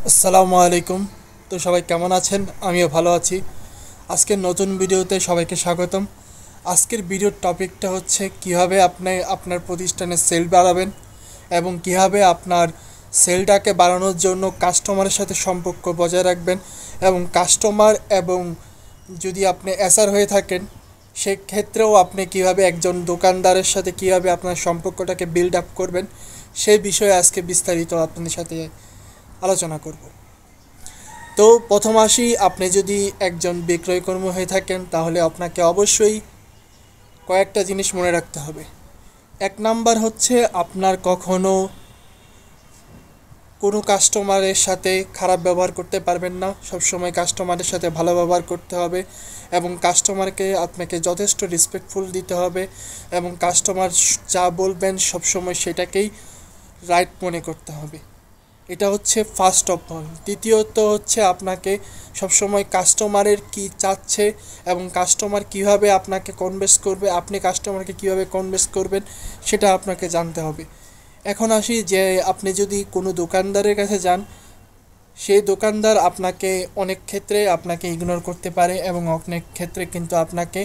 আসসালামু আলাইকুম। তো সবাই কেমন আছেন? আমিও ভালো আছি। আজকের নতুন ভিডিওতে সবাইকে স্বাগতম। আজকের ভিডিওর টপিকটা হচ্ছে কিভাবে আপনি আপনার প্রতিষ্ঠানে সেল বাড়াবেন এবং কিভাবে আপনার সেলটাকে বাড়ানোর জন্য কাস্টমারের সাথে সম্পর্ক বজায় রাখবেন এবং কাস্টমার এবং যদি আপনি এসআর হয়ে থাকেন সেক্ষেত্রেও আপনি কিভাবে একজন দোকানদারের সাথে কিভাবে আপনার সম্পর্কটাকে বিল্ড আপ করবেন সেই বিষয়ে আজকে বিস্তারিত আপনাদের সাথে আলোচনা করব। তো প্রথম আসি, আপনি যদি একজন বিক্রয়কর্মী হয়ে থাকেন তাহলে আপনাকে অবশ্যই কয়েকটা জিনিস মনে রাখতে হবে। এক নাম্বার হচ্ছে আপনার কখনো কোনো কাস্টমারের সাথে খারাপ ব্যবহার করতে পারবেন না, সবসময় কাস্টমারের সাথে ভালো ব্যবহার করতে হবে এবং কাস্টমারকে আপনাকে যথেষ্ট রেসপেক্টফুল দিতে হবে এবং কাস্টমার যা বলবেন সবসময় সেটাকেই রাইট মনে করতে হবে। এটা হচ্ছে ফার্স্ট অফ অল। দ্বিতীয়ত হচ্ছে আপনাকে সবসময় কাস্টমারের কি চাচ্ছে এবং কাস্টমার কিভাবে আপনাকে কনভিন্স করবে, আপনি কাস্টমারকে কিভাবে কনভিন্স করবেন সেটা আপনাকে জানতে হবে। এখন আসি যে আপনি যদি কোনো দোকানদারের কাছে যান, সেই দোকানদার আপনাকে অনেক ক্ষেত্রে আপনাকে ইগনোর করতে পারে এবং অনেক ক্ষেত্রে কিন্তু আপনাকে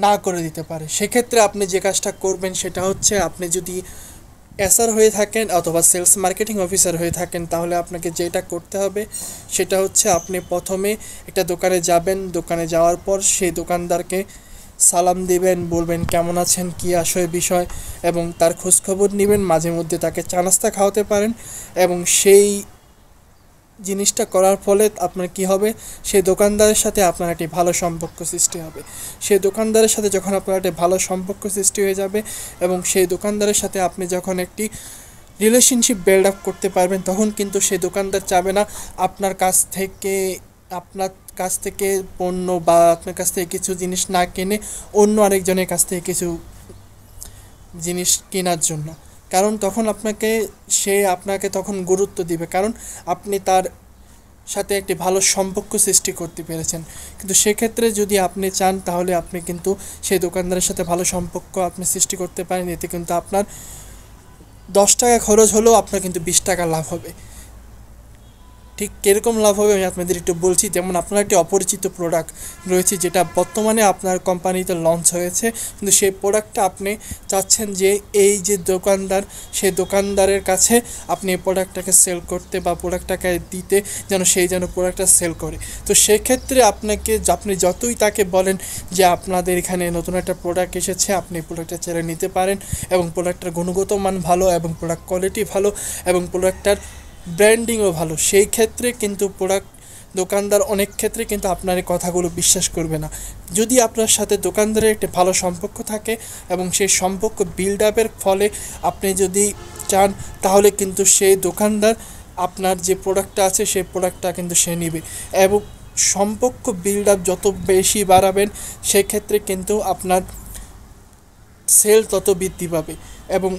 না করে দিতে পারে। সেক্ষেত্রে আপনি যে কাজটা করবেন সেটা হচ্ছে, আপনি যদি এসআর হয়ে থাকেন অথবা সেলস মার্কেটিং অফিসার হয়ে থাকেন তাহলে আপনাকে যেটা করতে হবে সেটা হচ্ছে, আপনি প্রথমে একটা দোকানে যাবেন, দোকানে যাওয়ার পর সেই দোকানদারকে সালাম দিবেন, বলবেন কেমন আছেন, কী আসলে বিষয় এবং তার খোঁজখবর নেবেন, মাঝে মধ্যে তাকে চা নাস্তা খাওয়াতে পারেন এবং সেই জিনিসটা করার ফলে আপনার কি হবে, সেই দোকানদারের সাথে আপনার একটি ভালো সম্পর্ক সৃষ্টি হবে। সেই দোকানদারের সাথে যখন আপনার একটি ভালো সম্পর্ক সৃষ্টি হয়ে যাবে এবং সেই দোকানদারের সাথে আপনি যখন একটি রিলেশনশিপ বিল্ড আপ করতে পারবেন, তখন কিন্তু সেই দোকানদার চাবে না আপনার কাছ থেকে পণ্য বা আপনার কাছ থেকে কিছু জিনিস না কিনে অন্য আরেকজনের কাছ থেকে কিছু জিনিস কেনার জন্য। কারণ তখন আপনাকে তখন গুরুত্ব দিবে, কারণ আপনি তার সাথে একটি ভালো সম্পর্ক সৃষ্টি করতে পেরেছেন। কিন্তু সেক্ষেত্রে যদি আপনি চান তাহলে আপনি কিন্তু সেই দোকানদারের সাথে ভালো সম্পর্ক আপনি সৃষ্টি করতে পারেন। এতে কিন্তু আপনার 10 টাকা খরচ হলেও আপনার কিন্তু 20 টাকা লাভ হবে। ঠিক কীরকম লাভ হবে আমি আপনাদের একটু বলছি। যেমন আপনার একটি অপরিচিত প্রোডাক্ট রয়েছে যেটা বর্তমানে আপনার কোম্পানিতে লঞ্চ হয়েছে, কিন্তু সেই প্রোডাক্টটা আপনি চাচ্ছেন যে এই যে দোকানদার, সেই দোকানদারের কাছে আপনি এই প্রোডাক্টটাকে সেল করতে বা প্রোডাক্টটাকে দিতে, যেন প্রোডাক্টটা সেল করে। তো সেক্ষেত্রে আপনি যতই তাকে বলেন যে আপনাদের এখানে নতুন একটা প্রোডাক্ট এসেছে, আপনি প্রোডাক্টটা ছেড়ে নিতে পারেন এবং প্রোডাক্টটার গুণগত মান ভালো এবং প্রোডাক্ট কোয়ালিটি ভালো এবং প্রোডাক্টটার ব্র্যান্ডিংও ভালো, সেই ক্ষেত্রে কিন্তু দোকানদার অনেক ক্ষেত্রে কিন্তু আপনার এই কথাগুলো বিশ্বাস করবে না। যদি আপনার সাথে দোকানদারের একটা ভালো সম্পর্ক থাকে এবং সেই সম্পর্ক বিল্ড আপের ফলে আপনি যদি চান তাহলে কিন্তু সেই দোকানদার আপনার যে প্রোডাক্টটা আছে সেই প্রোডাক্টটা কিন্তু সে নেবে এবং সম্পর্ক বিল্ড আপ যত বেশি বাড়াবেন সেক্ষেত্রে কিন্তু আপনার সেল তত বৃদ্ধি পাবে। এবং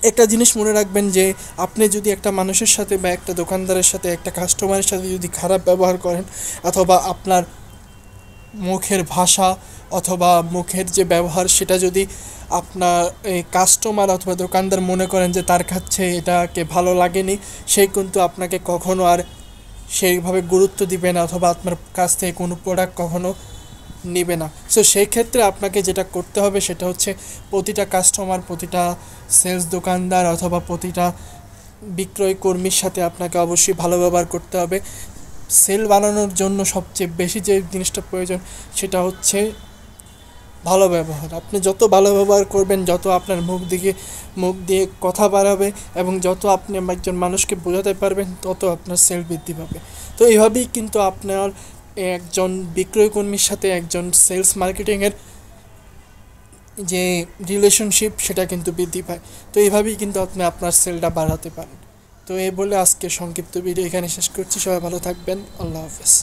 একটা জিনিস মনে রাখবেন যে আপনি যদি একটা মানুষের সাথে বা একটা দোকানদারের সাথে, একটা কাস্টমারের সাথে যদি খারাপ ব্যবহার করেন অথবা আপনার মুখের ভাষা অথবা মুখের যে ব্যবহার সেটা যদি আপনার কাস্টমার অথবা দোকানদার মনে করেন যে তার কাছে এটাকে ভালো লাগেনি, সেই কিন্তু আপনাকে কখনো আর সেইভাবে গুরুত্ব দিবে না অথবা আপনার কাছ থেকে কোনো প্রোডাক্ট কখনো নেবে না। সো সেই ক্ষেত্রে আপনাকে যেটা করতে হবে সেটা হচ্ছে, প্রতিটা কাস্টমার, প্রতিটা সেলস দোকানদার অথবা প্রতিটা বিক্রয় কর্মীর সাথে আপনাকে অবশ্যই ভালো ব্যবহার করতে হবে। সেল বাড়ানোর জন্য সবচেয়ে বেশি যে জিনিসটা প্রয়োজন সেটা হচ্ছে ভালো ব্যবহার। আপনি যত ভালো ব্যবহার করবেন, যত আপনার মুখ দিয়ে কথা বাড়াবে এবং যত আপনি একজন মানুষকে বোঝাতে পারবেন, তত আপনার সেল বৃদ্ধি পাবে। তো এইভাবেই কিন্তু আপনার একজন বিক্রয় কর্মীর সাথে একজন সেলস মার্কেটিংয়ের যে রিলেশনশিপ সেটা কিন্তু বৃদ্ধি পায়। তো এইভাবেই কিন্তু আপনি আপনার সেলটা বাড়াতে পারেন। তো এই বলে আজকে সংক্ষিপ্ত ভিডিও এখানে শেষ করছি। সবাই ভালো থাকবেন। আল্লাহ হাফেজ।